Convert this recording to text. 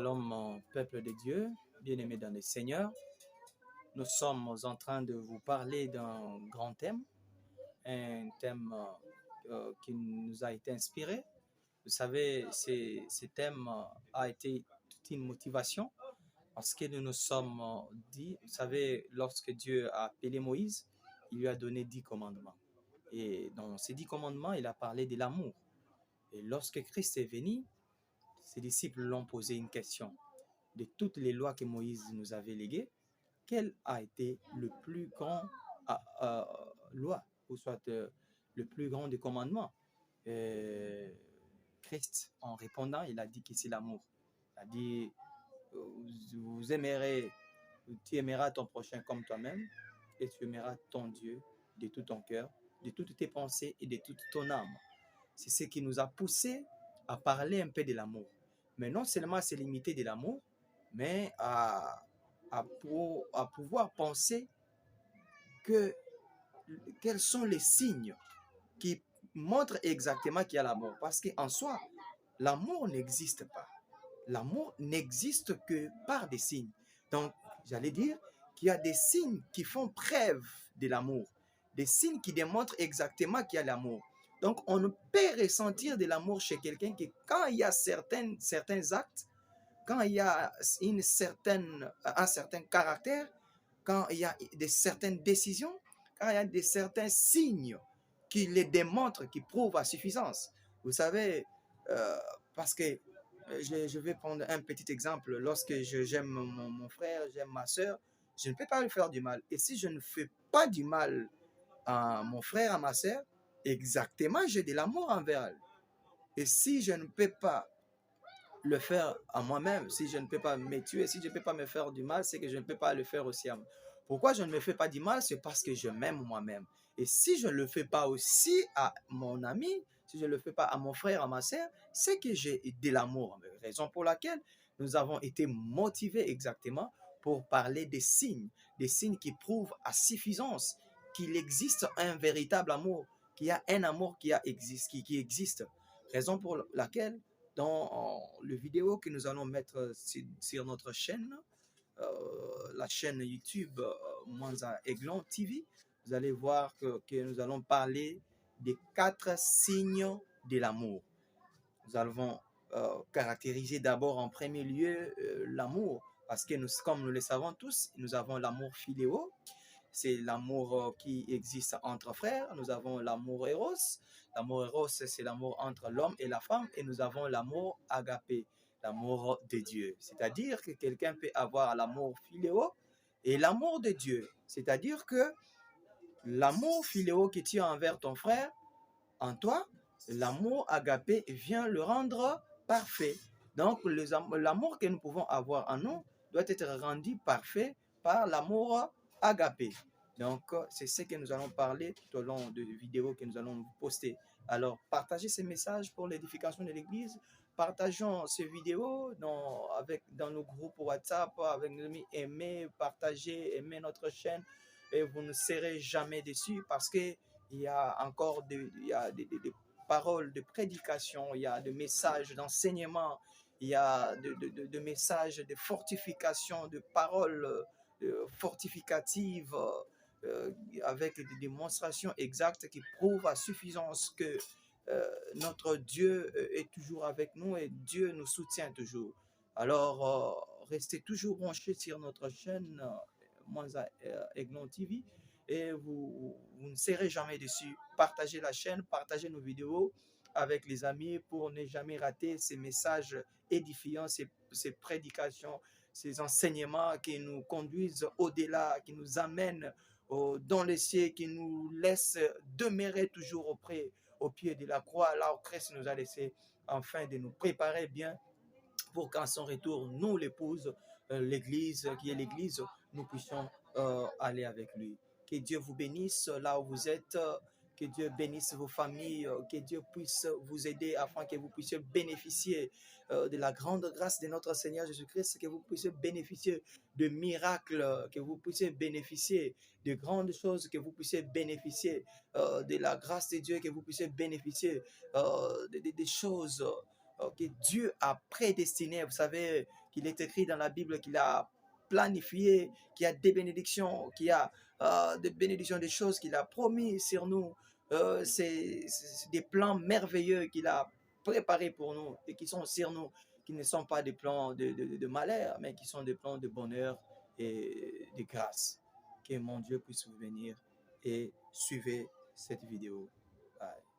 Shalom, mon peuple de Dieu, bien-aimés dans le Seigneur. Nous sommes en train de vous parler d'un grand thème, un thème qui nous a été inspiré. Vous savez, ce thème a été toute une motivation parce que nous nous sommes dit, vous savez, lorsque Dieu a appelé Moïse, il lui a donné 10 commandements. Et dans ces 10 commandements, il a parlé de l'amour. Et lorsque Christ est venu, ses disciples l'ont posé une question. De toutes les lois que Moïse nous avait léguées, quel a été le plus grand loi, ou soit le plus grand des commandements? Christ, en répondant, il a dit que c'est l'amour. Il a dit, vous aimerez, tu aimeras ton prochain comme toi-même, et tu aimeras ton Dieu de tout ton cœur, de toutes tes pensées et de toute ton âme. C'est ce qui nous a poussé à parler un peu de l'amour. Mais non seulement à se limiter de l'amour, mais à pouvoir penser quels sont les signes qui montrent exactement qu'il y a l'amour. Parce qu'en soi, l'amour n'existe pas. L'amour n'existe que par des signes. Donc, j'allais dire qu'il y a des signes qui font preuve de l'amour. Des signes qui démontrent exactement qu'il y a l'amour. Donc, on ne peut ressentir de l'amour chez quelqu'un que quand il y a certains actes, quand il y a un certain caractère, quand il y a certaines décisions, quand il y a certains signes qui les démontrent, qui prouvent à suffisance. Vous savez, parce que je vais prendre un petit exemple. Lorsque j'aime mon frère, j'aime ma soeur, je ne peux pas lui faire du mal. Et si je ne fais pas du mal à mon frère, à ma soeur, exactement, j'ai de l'amour envers elle. Et si je ne peux pas le faire à moi-même, si je ne peux pas me tuer, si je ne peux pas me faire du mal, c'est que je ne peux pas le faire aussi à moi. Pourquoi je ne me fais pas du mal? C'est parce que je m'aime moi-même. Et si je ne le fais pas aussi à mon ami, si je ne le fais pas à mon frère, à ma soeur, c'est que j'ai de l'amour. Raison pour laquelle nous avons été motivés exactement pour parler des signes qui prouvent à suffisance qu'il existe un véritable amour, qu'il y a un amour qui existe. Raison pour laquelle dans le vidéo que nous allons mettre sur notre chaîne, la chaîne YouTube Mwanza Aiglon TV, vous allez voir que nous allons parler des 4 signes de l'amour. Nous allons caractériser d'abord en premier lieu l'amour, parce que comme nous le savons tous, nous avons l'amour philéo. C'est l'amour qui existe entre frères. Nous avons l'amour éros. L'amour éros, c'est l'amour entre l'homme et la femme. Et nous avons l'amour agapé, l'amour de Dieu. C'est-à-dire que quelqu'un peut avoir l'amour philéo et l'amour de Dieu. C'est-à-dire que l'amour philéo que tu as envers ton frère, en toi, l'amour agapé vient le rendre parfait. Donc, l'amour que nous pouvons avoir en nous doit être rendu parfait par l'amour agapé. Donc, c'est ce que nous allons parler tout au long de vidéos que nous allons poster. Alors, partagez ces messages pour l'édification de l'Église. Partageons ces vidéos dans nos groupes WhatsApp, avec nos amis. Aimez notre chaîne et vous ne serez jamais déçus parce que il y a encore des paroles de prédication, il y a des messages d'enseignement, il y a des messages de fortification, de paroles fortificatives avec des démonstrations exactes qui prouvent à suffisance que notre Dieu est toujours avec nous et Dieu nous soutient toujours. Alors, restez toujours branchés sur notre chaîne Mwanza Aiglon TV et vous ne serez jamais déçus. Partagez la chaîne, partagez nos vidéos avec les amis pour ne jamais rater ces messages édifiants, ces prédications, ces enseignements qui nous conduisent au-delà, qui nous amènent dans les cieux, qui nous laissent demeurer toujours au pied de la croix, là où Christ nous a laissé, afin de nous préparer bien pour qu'à son retour, nous l'épouse, l'Église, qui est l'Église, nous puissions aller avec lui. Que Dieu vous bénisse là où vous êtes, que Dieu bénisse vos familles, que Dieu puisse vous aider afin que vous puissiez bénéficier de la grande grâce de notre Seigneur Jésus-Christ, que vous puissiez bénéficier de miracles, que vous puissiez bénéficier de grandes choses, que vous puissiez bénéficier de la grâce de Dieu, que vous puissiez bénéficier des choses que Dieu a prédestiné. Vous savez qu'il est écrit dans la Bible qu'il a planifié, qu'il y a des bénédictions, qu'il y a des bénédictions, des choses qu'il a promis sur nous. C'est des plans merveilleux qu'il a préparés pour nous et qui sont sur nous, qui ne sont pas des plans de malheur, mais qui sont des plans de bonheur et de grâce. Que mon Dieu puisse vous bénir et suivez cette vidéo. Bye.